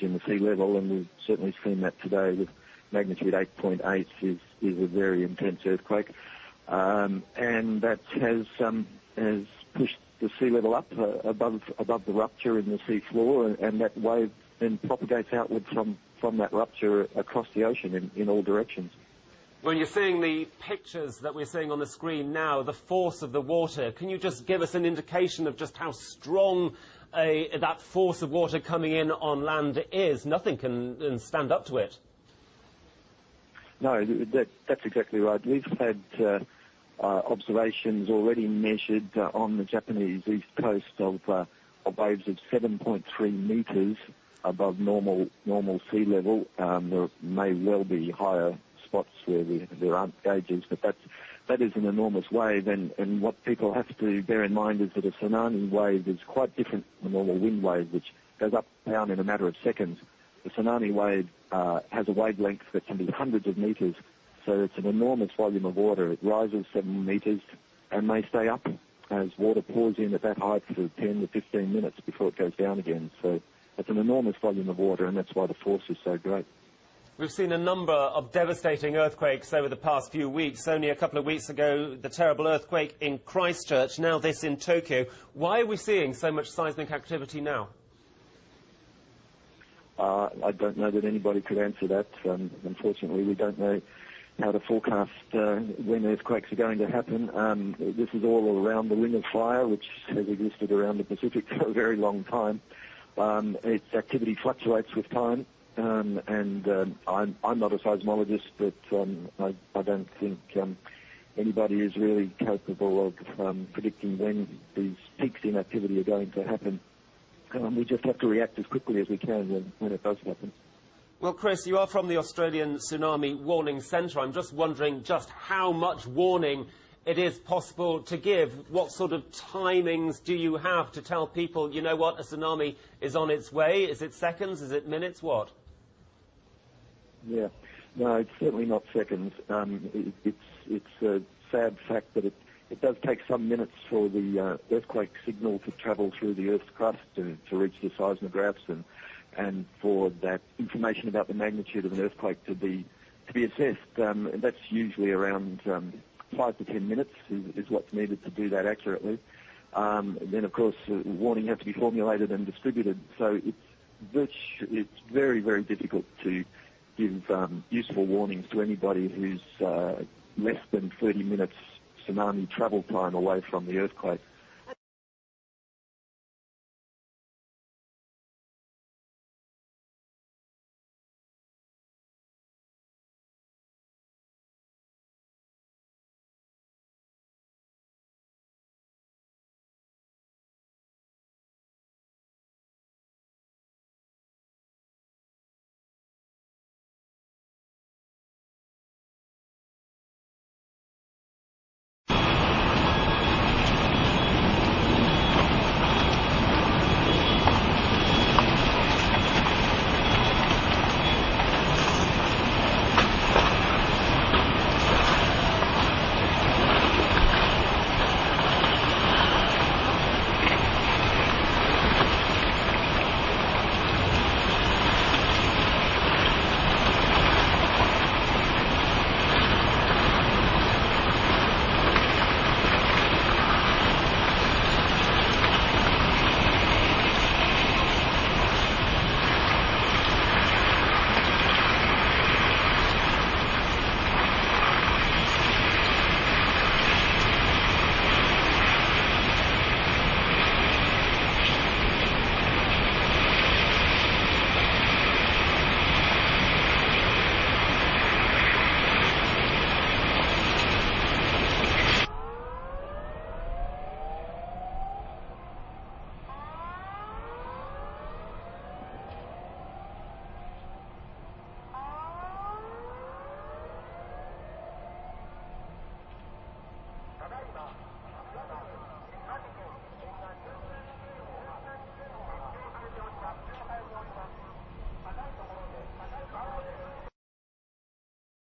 in the sea level, and we've certainly seen that today with magnitude 8.8 is a very intense earthquake, and that has pushed the sea level up above the rupture in the sea floor, and that wave then propagates outward from that rupture across the ocean in all directions. When you're seeing the pictures that we're seeing on the screen now, the force of the water, can you just give us an indication of just how strong that force of water coming in on land is? Nothing can stand up to it. No, that's exactly right. We've had observations already measured on the Japanese east coast of waves of 7.3 metres above normal sea level. There may well be higher spots where there aren't gauges, but that is an enormous wave, and what people have to bear in mind is that a tsunami wave is quite different from a normal wind wave, which goes up and down in a matter of seconds. The tsunami wave has a wavelength that can be hundreds of metres, so it's an enormous volume of water. It rises 7 metres and may stay up as water pours in at that height for 10 to 15 minutes before it goes down again. So it's an enormous volume of water, and that's why the force is so great. We've seen a number of devastating earthquakes over the past few weeks. Only a couple of weeks ago, the terrible earthquake in Christchurch, now this in Tokyo. Why are we seeing so much seismic activity now? I don't know that anybody could answer that. Unfortunately, we don't know how to forecast when earthquakes are going to happen. This is all around the Ring of Fire, which has existed around the Pacific for a very long time. Its activity fluctuates with time. I'm not a seismologist, but I don't think anybody is really capable of predicting when these peaks in activity are going to happen. We just have to react as quickly as we can when it does happen. Well, Chris, you are from the Australian Tsunami Warning Centre. I'm just wondering just how much warning it is possible to give. What sort of timings do you have to tell people, you know what, a tsunami is on its way? Is it seconds? Is it minutes? What? Yeah, no, it's certainly not seconds. It's a sad fact that it does take some minutes for the earthquake signal to travel through the Earth's crust to reach the seismographs and for that information about the magnitude of an earthquake to be assessed. That's usually around 5 to 10 minutes is what's needed to do that accurately. Then, of course, warning has to be formulated and distributed. So it's very, very difficult to give useful warnings to anybody who's less than 30 minutes tsunami travel time away from the earthquake.